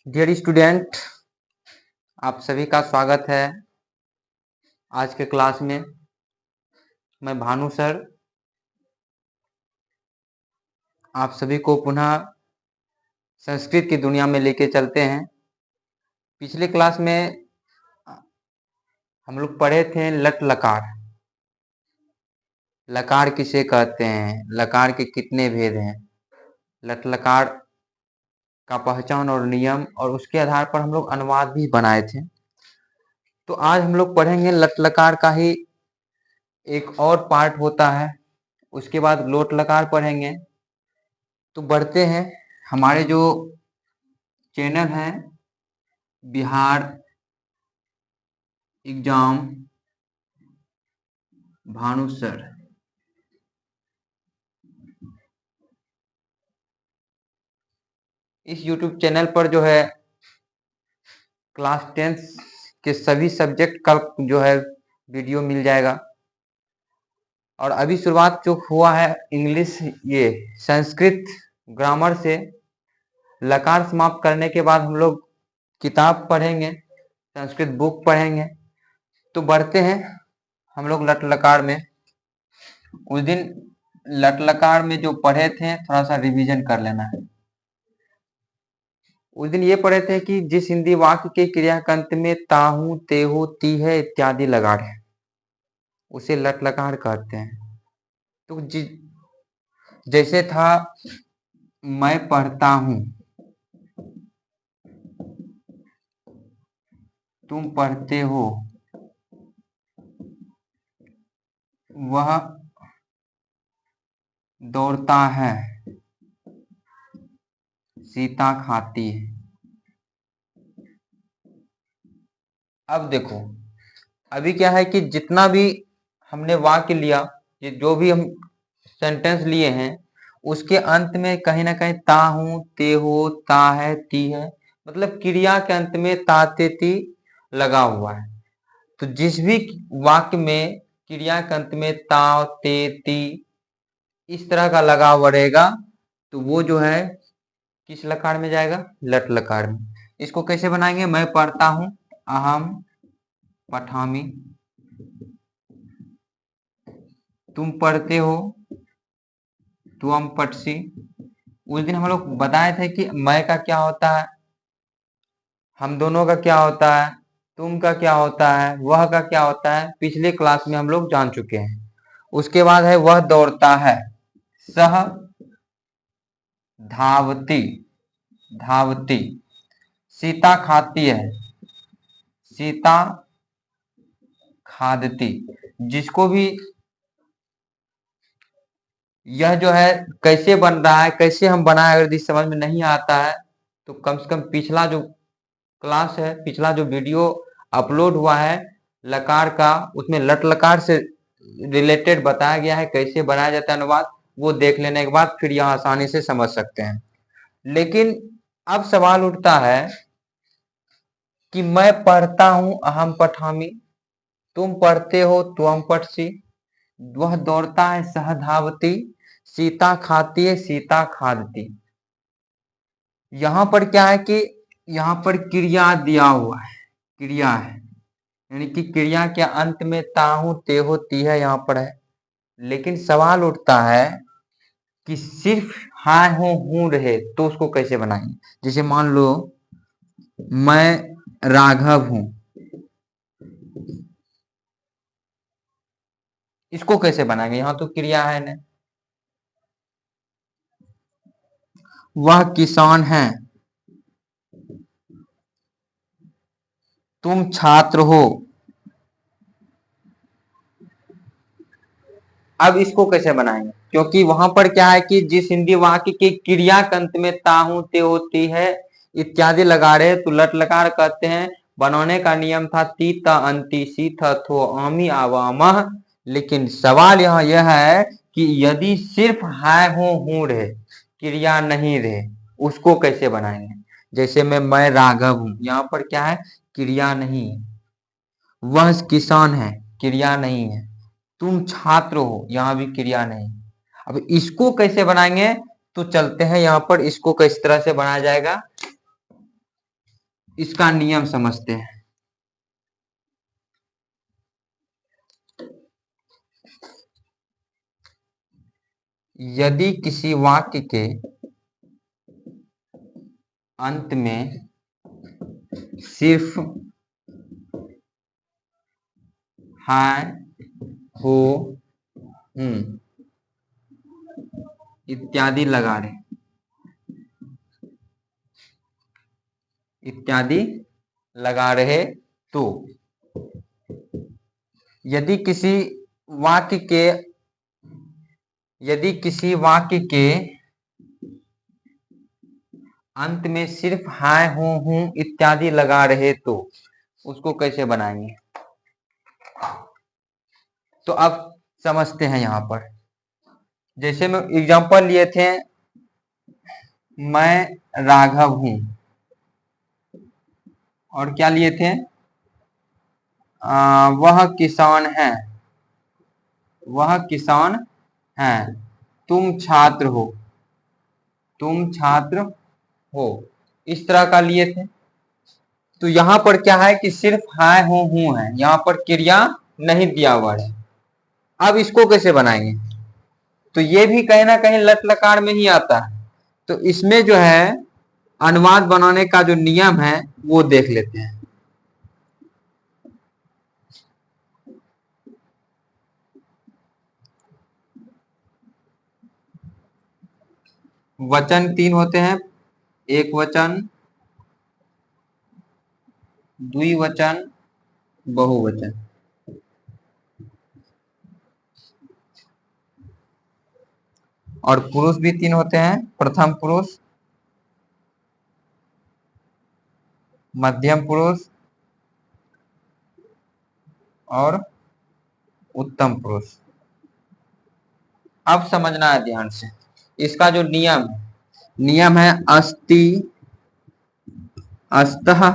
Dear student, आप सभी का स्वागत है आज के क्लास में। मैं भानु सर आप सभी को पुनः संस्कृत की दुनिया में लेके चलते हैं। पिछले क्लास में हम लोग पढ़े थे लट लकार। लकार किसे कहते हैं, लकार के कितने भेद हैं, लट लकार का पहचान और नियम, और उसके आधार पर हम लोग अनुवाद भी बनाए थे। तो आज हम लोग पढ़ेंगे लट लकार का ही एक और पार्ट होता है, उसके बाद लोट लकार पढ़ेंगे। तो बढ़ते हैं। हमारे जो चैनल है बिहार एग्जाम भानु सर, इस YouTube चैनल पर जो है क्लास 10 के सभी सब्जेक्ट का जो है वीडियो मिल जाएगा। और अभी शुरुआत जो हुआ है इंग्लिश, ये संस्कृत ग्रामर से लकार समाप्त करने के बाद हम लोग किताब पढ़ेंगे, संस्कृत बुक पढ़ेंगे। तो बढ़ते हैं हम लोग लट लकार में। उस दिन लट लकार में जो पढ़े थे थोड़ा सा रिवीजन कर लेना है। उस दिन ये पढ़े थे कि जिस हिंदी वाक्य के क्रियाकंत में ताहू तेहू ती है इत्यादि लकार है उसे लट लकार कहते हैं। तो जैसे था मैं पढ़ता हूं, तुम पढ़ते हो, वह दौड़ता है, सीता खाती है। अब देखो, अभी क्या है कि जितना भी हमने वाक्य लिया, ये जो भी हम सेंटेंस लिए हैं, उसके अंत में कहीं ना कहीं ता हूं ते हो ता है ती है, मतलब क्रिया के अंत में ता ते ती लगा हुआ है। तो जिस भी वाक्य में क्रिया के अंत में ता ते ती इस तरह का लगा हुआ रहेगा तो वो जो है किस लकार में जाएगा, लट लकार में। इसको कैसे बनाएंगे, मैं पढ़ता हूं, अहम पठामी, तुम पढ़ते हो, तुम पठसी। उस दिन हम लोग बताए थे कि मैं का क्या होता है, हम दोनों का क्या होता है, तुम का क्या होता है, वह का क्या होता है, पिछले क्लास में हम लोग जान चुके हैं। उसके बाद है वह दौड़ता है, सह धावती, धावती। सीता खाती है, सीता खादती। जिसको भी यह जो है कैसे बन रहा है, कैसे हम बनाए, अगर यदि समझ में नहीं आता है तो कम से कम पिछला जो क्लास है, पिछला जो वीडियो अपलोड हुआ है लकार का, उसमें लट लकार से रिलेटेड बताया गया है कैसे बनाया जाता है अनुवाद। वो देख लेने के बाद फिर यह आसानी से समझ सकते हैं। लेकिन अब सवाल उठता है कि मैं पढ़ता हूं, अहम पठामी, तुम पढ़ते हो, तुम पठसी, वह दौड़ता है, सह धावती, सीता खाती है, सीता खादती। यहां पर क्या है कि यहां पर क्रिया दिया हुआ है, क्रिया है, यानी कि क्रिया के अंत में ताहू तेहो ती है यहां पर है। लेकिन सवाल उठता है कि सिर्फ हाय हो हूं रहे तो उसको कैसे बनाएंगे। जैसे मान लो मैं राघव हूं, इसको कैसे बनाएंगे, यहां तो क्रिया है ना। वह किसान है, तुम छात्र हो। अब इसको कैसे बनाएंगे, क्योंकि वहां पर क्या है कि जिस हिंदी वाक्य के क्रिया के अंत में ताहू ते होती है इत्यादि लगा रहे तो लट लकार कहते हैं। बनाने का नियम था ती त अंति सी थ थो आमी आवामह। लेकिन सवाल यहाँ यह है कि यदि सिर्फ हाय हो हूं रहे, क्रिया नहीं रहे, उसको कैसे बनाएंगे। जैसे मैं राघव हूं, यहाँ पर क्या है, क्रिया नहीं है। वह किसान है, क्रिया नहीं है। तुम छात्र हो, यहां भी क्रिया नहीं। अब इसको कैसे बनाएंगे, तो चलते हैं यहां पर, इसको किस तरह से बनाया जाएगा। इसका नियम समझते हैं। यदि किसी वाक्य के अंत में सिर्फ है, हो, इत्यादि लगा रहे, इत्यादि लगा रहे तो यदि किसी वाक्य के अंत में सिर्फ हाय, हूं इत्यादि लगा रहे तो उसको कैसे बनाएंगे? तो अब समझते हैं। यहां पर जैसे मैं एग्जांपल लिए थे, मैं राघव हूं, और क्या लिए थे? वह किसान है, वह किसान है, तुम छात्र हो, तुम छात्र हो, इस तरह का लिए थे। तो यहां पर क्या है कि सिर्फ है, हो, हूं है, यहां पर क्रिया नहीं दिया हुआ है। अब इसको कैसे बनाएंगे? तो ये भी कहीं ना कहीं लट लकार में ही आता है। तो इसमें जो है अनुवाद बनाने का जो नियम है वो देख लेते हैं। वचन 3 होते हैं, एक वचन, द्विवचन, बहुवचन। और पुरुष भी 3 होते हैं, प्रथम पुरुष, मध्यम पुरुष और उत्तम पुरुष। अब समझना है ध्यान से। इसका जो नियम है अस्ति, अस्तः,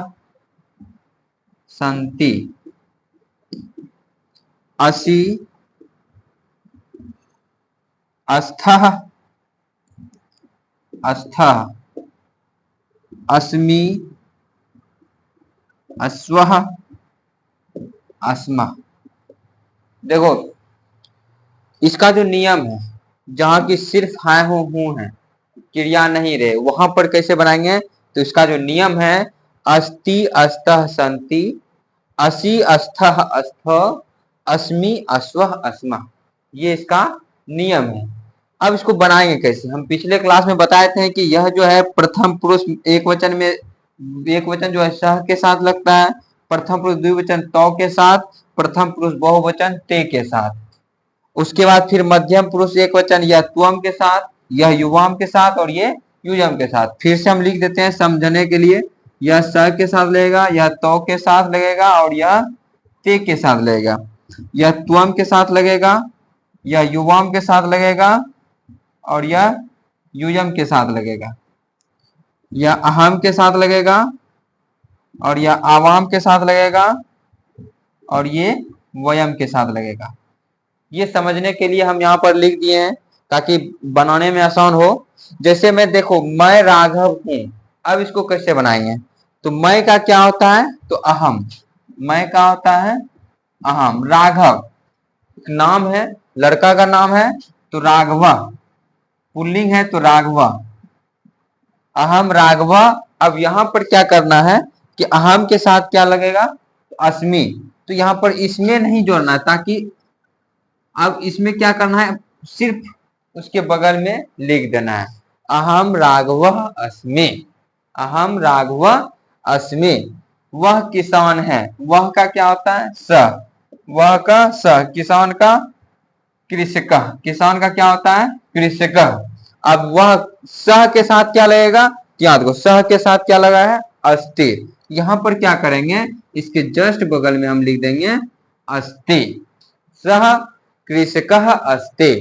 सन्ति, असि, अस्थः, अस्थः, अस्मि, अस्वः, अस्मः। देखो इसका जो नियम है, जहां की सिर्फ है, हो, हूं है, क्रिया नहीं रहे, वहां पर कैसे बनाएंगे? तो इसका जो नियम है अस्ति, अस्तः, सन्ति, असि, अस्थः, अस्थ, अस्मि, अस्वः, अस्मः, ये इसका नियम है। अब इसको बनाएंगे कैसे? हम पिछले क्लास में बताए थे कि यह जो है प्रथम पुरुष एक वचन में, एक वचन जो है सह के साथ लगता है, प्रथम पुरुष द्विवचन तो के साथ, प्रथम पुरुष बहुवचन ते के साथ। उसके बाद फिर मध्यम पुरुष एक वचन यह त्वम के साथ, यह युवाम के साथ और ये युजम के साथ। फिर से हम लिख देते हैं समझने के लिए, यह स के साथ लगेगा, यह तो के साथ लगेगा और यह ते के साथ लगेगा, यह त्वम के साथ लगेगा, यह युवाम के साथ लगेगा और यह युजम के साथ लगेगा, यह अहम के साथ लगेगा और यह आवाम के साथ लगेगा और ये वयम के साथ लगेगा। ये समझने के लिए हम यहाँ पर लिख दिए हैं ताकि बनाने में आसान हो। जैसे मैं देखो, मैं राघव हूं, अब इसको कैसे बनाएंगे? तो मैं का क्या होता है? तो अहम। मैं का होता है? अहम। राघव नाम है, लड़का का नाम है, तो राघव पुल्लिंग है, तो राघव, अहम राघव। अब यहां पर क्या करना है कि अहम के साथ क्या लगेगा? तो अस्मि। तो यहां पर इसमें नहीं जोड़ना है, ताकि अब इसमें क्या करना है, सिर्फ उसके बगल में लिख देना है अहम राघव अस्मि, अहम राघव अस्मि। वह किसान है, वह का क्या होता है? स, वह का स, किसान का कृषक, किसान का क्या होता है? कृषक। अब वह सह के साथ क्या लगेगा? याद को सह के साथ क्या लगा है? अस्ति। यहां पर क्या करेंगे, इसके जस्ट बगल में हम लिख देंगे अस्ति, सह कृषक अस्ति।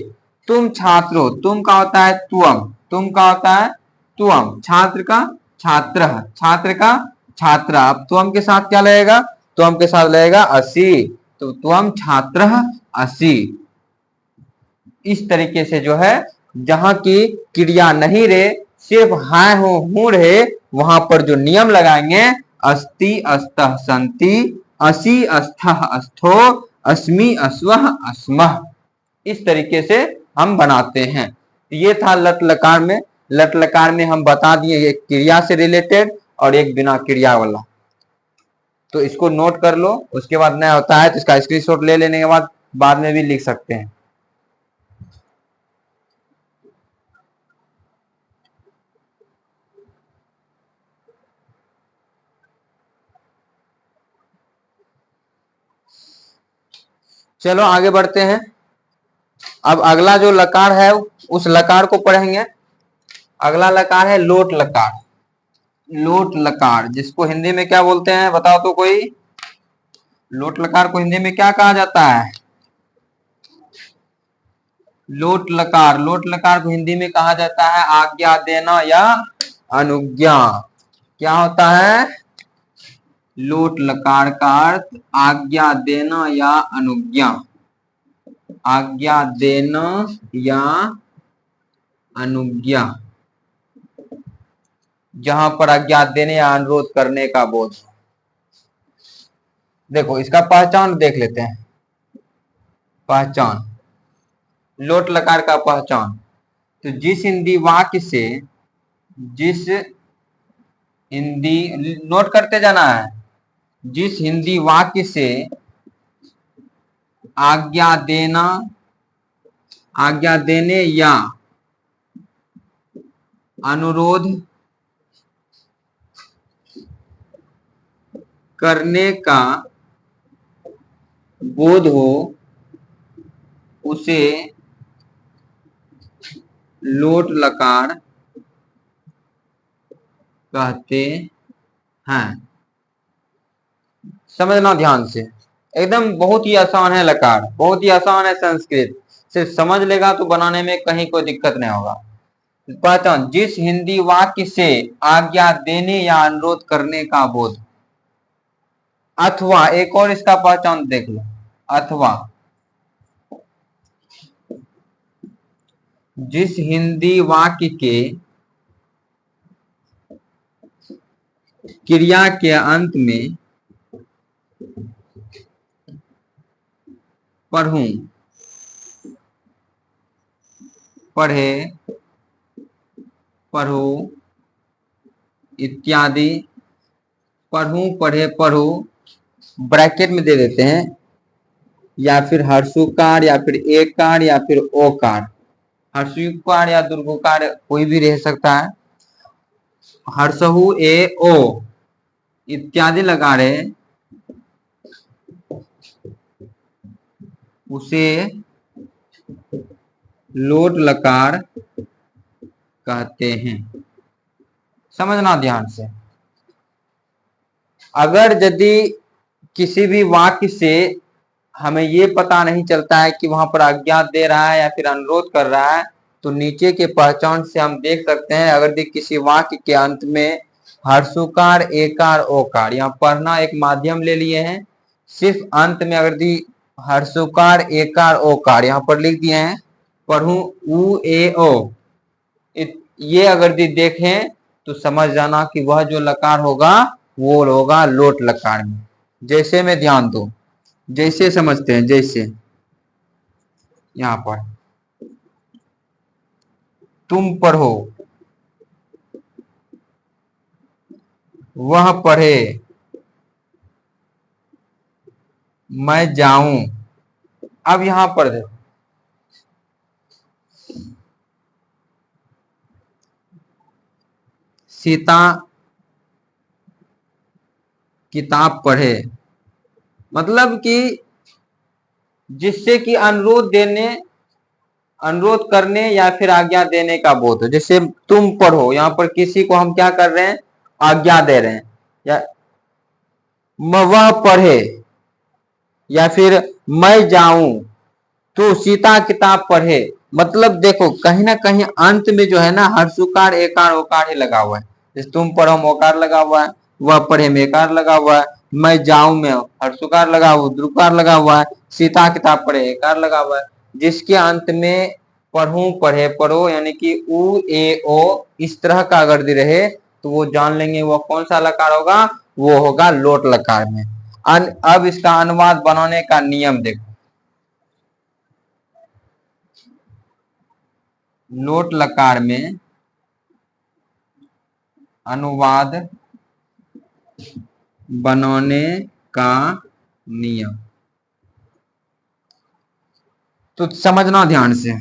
तुम छात्र हो, तुम का होता है त्वम, तुम का होता है त्वम, छात्र का छात्र, छात्र का छात्र। अब त्वम के साथ क्या लगेगा? त्वम के साथ लगेगा असि, तो त्वम छात्र असि। इस तरीके से जो है जहां की क्रिया नहीं रहे, सिर्फ हाय, हो, हूं रहे, वहां पर जो नियम लगाएंगे अस्ति अस्तः सन्ति, असि अस्थः अस्थो, अस्मि अस्वः अस्मः। इस तरीके से हम बनाते हैं। ये था लट लकार में। लट लकार में हम बता दिए एक क्रिया से रिलेटेड और एक बिना क्रिया वाला, तो इसको नोट कर लो। उसके बाद नया होता है तो इसका स्क्रीनशॉट ले लेने के बाद में भी लिख सकते हैं। चलो आगे बढ़ते हैं। अब अगला जो लकार है उस लकार को पढ़ेंगे। अगला लकार है लोट लकार। लोट लकार जिसको हिंदी में क्या बोलते हैं बताओ तो कोई। लोट लकार को हिंदी में क्या कहा जाता है? लोट लकार। लोट लकार को हिंदी में कहा जाता है आज्ञा देना या अनुज्ञा। क्या होता है? लोट लकार का अर्थ आज्ञा देना या अनुज्ञा। आज्ञा देना या अनुज्ञा, जहां पर आज्ञा देने या अनुरोध करने का बोध। देखो इसका पहचान देख लेते हैं। पहचान लोट लकार का पहचान, तो जिस हिंदी वाक्य से, जिस हिंदी, नोट करते जाना है, जिस हिंदी वाक्य से आज्ञा देना, आज्ञा देने या अनुरोध करने का बोध हो उसे लोट लकार कहते हैं। समझना ध्यान से, एकदम बहुत ही आसान है लकार, बहुत ही आसान है संस्कृत। सिर्फ समझ लेगा तो बनाने में कहीं कोई दिक्कत नहीं होगा। पहचान जिस हिंदी वाक्य से आज्ञा देने या अनुरोध करने का बोध, अथवा एक और इसका पहचान देख लो, अथवा जिस हिंदी वाक्य के क्रिया के अंत में पढ़ूं, पढ़े, पढ़ो इत्यादि, पढ़ूं, पढ़े, पढ़ो ब्रैकेट में दे देते हैं, या फिर हर्षुकार या फिर एकार या फिर ओकार। हर्षुकार या दुर्गुकार कोई भी रह सकता है। हर्षहु ए ओ इत्यादि लगा रहे, उसे लोट लकार कहते हैं। समझना ध्यान से। अगर यदि किसी भी वाक्य से हमें ये पता नहीं चलता है कि वहां पर आज्ञा दे रहा है या फिर अनुरोध कर रहा है, तो नीचे के पहचान से हम देख सकते हैं। अगर किसी वाक्य के अंत में हर्षुकार, एकार, ओकार, यहाँ पढ़ना एक माध्यम ले लिए हैं। सिर्फ अंत में अगर हर्षुकार, एकार, ओकार यहाँ पर लिख दिए हैं, पढ़ूं उ ए ओ, ये अगर देखें तो समझ जाना कि वह जो लकार होगा वो होगा लोट लकार में। जैसे में ध्यान दो, जैसे समझते हैं, जैसे यहां पर तुम पढ़ो, वह पढ़े, मैं जाऊं। अब यहां पर देखो, सीता किताब पढ़े, मतलब कि जिससे कि अनुरोध करने या फिर आज्ञा देने का बोध हो। जैसे तुम पढ़ो, यहाँ पर किसी को हम क्या कर रहे हैं? आज्ञा दे रहे हैं। या वह पढ़े, या फिर मैं जाऊं तो सीता किताब पढ़े। मतलब देखो कहीं ना कहीं अंत में जो है ना हर्षुकार, एकार, ओकार ही लगा हुआ है। जैसे तुम पढ़ो में ओकार लगा हुआ है, वह पढ़े में एकार लगा हुआ है, मैं जाऊं में हर्षुकार लगा हुआ, द्रुकार लगा हुआ है, सीता किताब पढ़े एकार लगा हुआ है। जिसके अंत में पढ़ूं, पढ़े, पढ़ो यानी कि उ ए ओ इस तरह का अगर रहे तो वो जान लेंगे वो कौन सा लकार होगा? वो होगा लोट लकार में। अब इसका अनुवाद बनाने का नियम देखो। लोट लकार में अनुवाद बनाने का नियम तो समझना ध्यान से।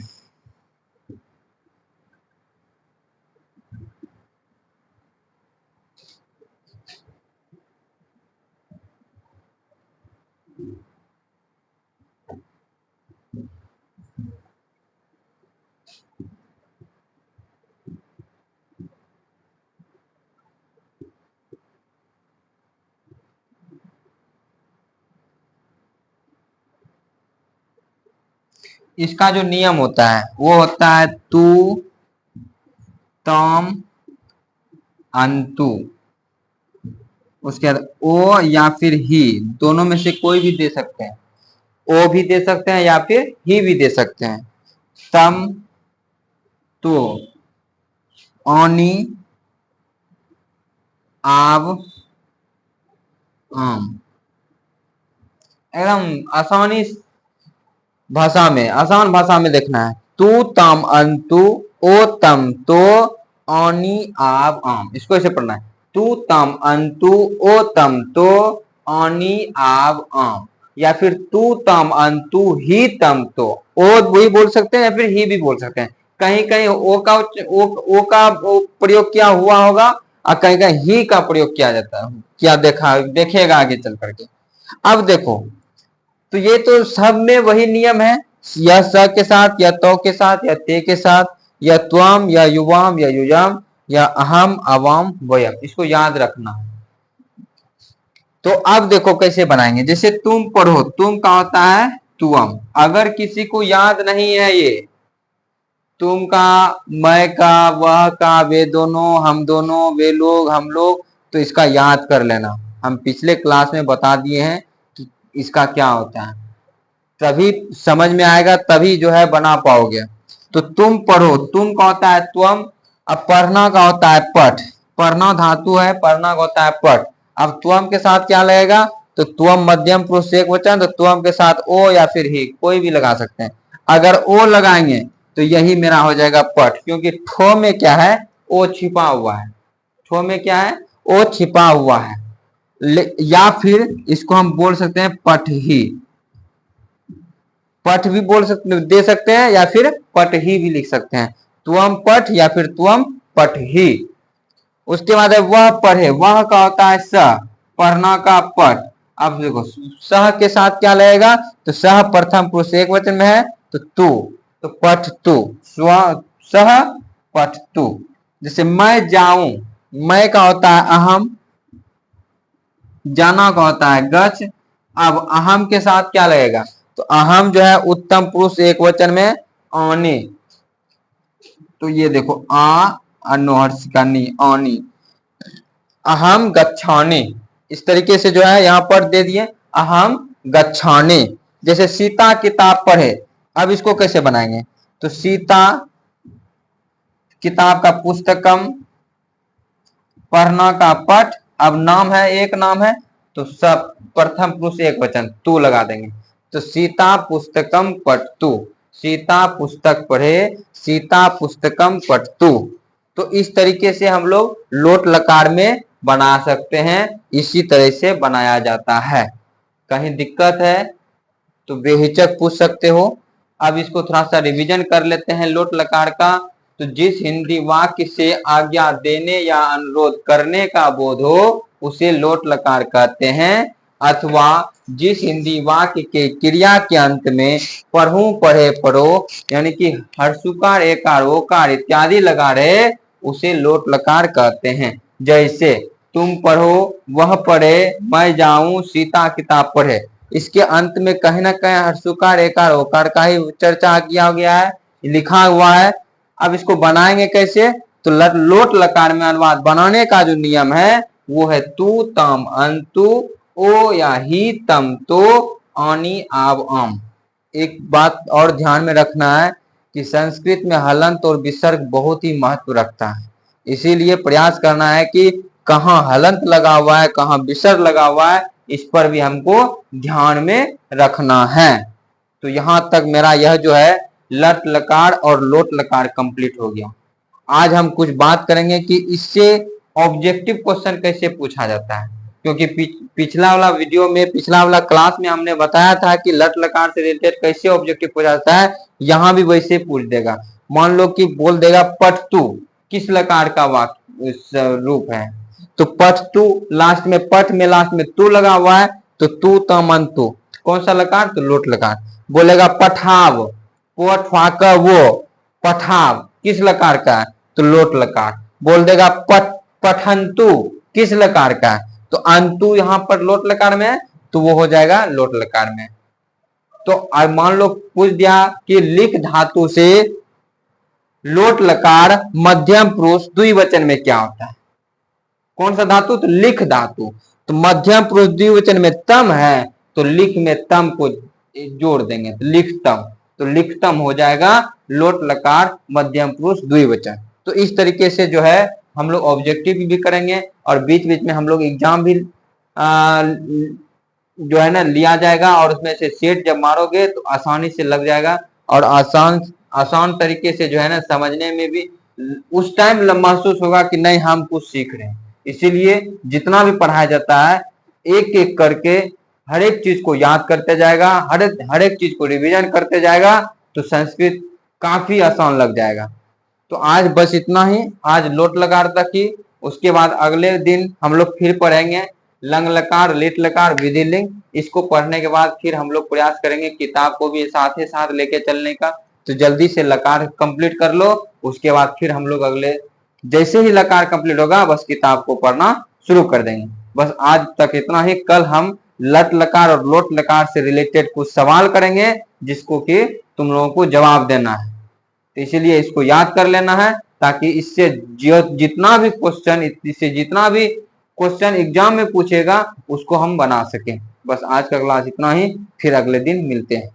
इसका जो नियम होता है वो होता है तू, तम, अंतु। उसके बाद ओ या फिर ही, दोनों में से कोई भी दे सकते हैं। ओ भी दे सकते हैं या फिर ही भी दे सकते हैं। तम, तो, औनी, आव, आम। एकदम आसान भाषा में देखना है। तू, तम, अंतु, ओ, तम, तो, औनी, आव, आम। इसको ऐसे पढ़ना है। तू, तम, अंतु, ओ, तम, तो, औनी, आव, आम। या फिर तू, तम, अंतु, ही, तम, तो। ओ वही बोल सकते हैं या फिर ही भी बोल सकते हैं। कहीं कहीं ओ का प्रयोग किया हुआ होगा और कहीं कहीं ही का प्रयोग किया जाता है, क्या देखेगा आगे चल करके। अब देखो, तो ये तो सब में वही नियम है, या स के साथ, या तो के साथ, या ते के साथ, या त्वम, या युवाम, या युजाम, या अहम, अवाम, वयम। इसको याद रखना। तो अब देखो कैसे बनाएंगे। जैसे तुम पढ़ो, तुम का होता है तुम। अगर किसी को याद नहीं है ये तुम का, मैं का, वह का, वे दोनों, हम दोनों, वे लोग, हम लोग, तो इसका याद कर लेना। हम पिछले क्लास में बता दिए हैं कि इसका क्या होता है, तभी समझ में आएगा, तभी जो है बना पाओगे। तो तुम पढ़ो, तुम का होता है त्वम। अब पढ़ना का होता है पठ। पढ़ना धातु है, पढ़ना का होता है पठ। अब त्वम के साथ क्या लगेगा, तो त्वम मध्यम पुरुष एक वचन, तो त्वम के साथ ओ या फिर ही कोई भी लगा सकते हैं। अगर ओ लगाएंगे तो यही मेरा हो जाएगा पठ, क्योंकि ठो में क्या है, ओ छिपा हुआ है। ठो में क्या है, ओ छिपा हुआ है। या फिर इसको हम बोल सकते हैं पठ ही। पठ भी बोल सकते, दे सकते हैं, या फिर पठ ही भी लिख सकते हैं। तुम पठ या फिर तुम पठ ही। उसके बाद है वह पढ़े। वह का होता है सह, पढ़ना का पठ। अब देखो सह के साथ क्या लगेगा, तो सह प्रथम पुरुष एक वचन में है, तो तू, तो पठ तू, सह पठ तू। जैसे मैं जाऊं, मैं का होता है अहम, जाना का होता है गच। अब अहम के साथ क्या लगेगा, तो अहम जो है उत्तम पुरुष एक वचन में आने। तो ये देखो अनोहर्षिकानी आनी, अहम गच्छाने। इस तरीके से जो है यहाँ पर दे दिए अहम गच्छाने। जैसे सीता किताब पढ़े। अब इसको कैसे बनाएंगे, तो सीता किताब का पुस्तकम, पढ़ना का पठ। अब नाम है, एक नाम है, तो सब प्रथम पुरुष एक वचन तू लगा देंगे। तो सीता पुस्तकम पठतु, सीता पुस्तक पढ़े, सीता पुस्तकम पठतु। तो इस तरीके से हम लोग लोट लकार में बना सकते हैं। इसी तरह से बनाया जाता है। कहीं दिक्कत है तो बेहिचक पूछ सकते हो। अब इसको थोड़ा सा रिवीजन कर लेते हैं लोट लकार का। तो जिस हिंदी वाक्य से आज्ञा देने या अनुरोध करने का बोध हो उसे लोट लकार कहते हैं। अथवा जिस हिंदी वाक्य के क्रिया के अंत में पढ़ूं, पढ़े, पढ़ो यानी कि हर्षुकार, एकार, ओकार इत्यादि लगा रहे उसे लोट लकार कहते हैं। जैसे तुम पढ़ो, वह पढ़े, मैं जाऊं, सीता किताब पढ़े। इसके अंत में कहीं ना कहीं हर्षुकार, एकार, ओकार का ही चर्चा किया गया है, लिखा हुआ है। अब इसको बनाएंगे कैसे, तो लोट लकार में अनुवाद बनाने का जो नियम है वो है तू, तम, अंतु, ओ या ही, तम, तो, आनी, आव, आम। एक बात और ध्यान में रखना है कि संस्कृत में हलंत और विसर्ग बहुत ही महत्व रखता है। इसीलिए प्रयास करना है कि कहाँ हलंत लगा हुआ है, कहाँ विसर्ग लगा हुआ है, इस पर भी हमको ध्यान में रखना है। तो यहां तक मेरा यह जो है लट लकार और लोट लकार कंप्लीट हो गया। आज हम कुछ बात करेंगे कि इससे ऑब्जेक्टिव क्वेश्चन कैसे पूछा जाता है, क्योंकि पिछला वाला वीडियो में, पिछला वाला क्लास में हमने बताया था कि लट लकार से रिलेटेड कैसे ऑब्जेक्टिव पूछा जाता है। यहाँ भी वैसे पूछ देगा। मान लो कि बोल देगा पठ तू किस लकार का वाक्य रूप है, तो पठ तू लास्ट में, पठ में लास्ट में तू लगा हुआ है, तो तू तमन तू कौन सा लकार, तो लोट लकार। बोलेगा पठाव, वो पठाव किस लकार का है, तो लोट लकार। बोल देगा पठंतु किस लकार का है, तो अंतु यहां पर लोट लकार में है, तो वो हो जाएगा लोट लकार में। तो मान लो पूछ दिया कि लिख धातु से लोट लकार मध्यम पुरुष द्विवचन में क्या होता है, कौन सा धातु, तो लिख धातु। तो मध्यम पुरुष द्विवचन में तम है, तो लिख में तम को जोड़ देंगे, तो लिखतम, तो लिखतम हो जाएगा लोट लकार मध्यम पुरुष द्विवचन। तो इस तरीके से जो है हम लोग ऑब्जेक्टिव भी करेंगे, और बीच बीच में हम लोग एग्जाम भी जो है ना लिया जाएगा, और उसमें से सेट जब मारोगे तो आसानी से लग जाएगा, और आसान तरीके से जो है ना समझने में भी उस टाइम महसूस होगा कि नहीं हम कुछ सीख रहे हैं। इसीलिए जितना भी पढ़ाया जाता है एक एक करके हर एक चीज को याद करते जाएगा, हर एक चीज को रिवीजन करते जाएगा, तो संस्कृत काफी आसान लग जाएगा। तो आज बस इतना ही, आज लोट लकार तक ही। उसके बाद अगले दिन हम लोग फिर पढ़ेंगे लंग लकार, लिट लकार, विधिलिंग। इसको पढ़ने के बाद फिर हम लोग प्रयास करेंगे किताब को भी साथ ही साथ लेके चलने का। तो जल्दी से लकार कंप्लीट कर लो, उसके बाद फिर हम लोग अगले जैसे ही लकार कंप्लीट होगा बस किताब को पढ़ना शुरू कर देंगे। बस आज तक इतना ही। कल हम लट लकार और लोट लकार से रिलेटेड कुछ सवाल करेंगे जिसको कि तुम लोगों को जवाब देना है। तो इसीलिए इसको याद कर लेना है, ताकि इससे जितना भी क्वेश्चन एग्जाम में पूछेगा उसको हम बना सकें। बस आज का क्लास इतना ही, फिर अगले दिन मिलते हैं।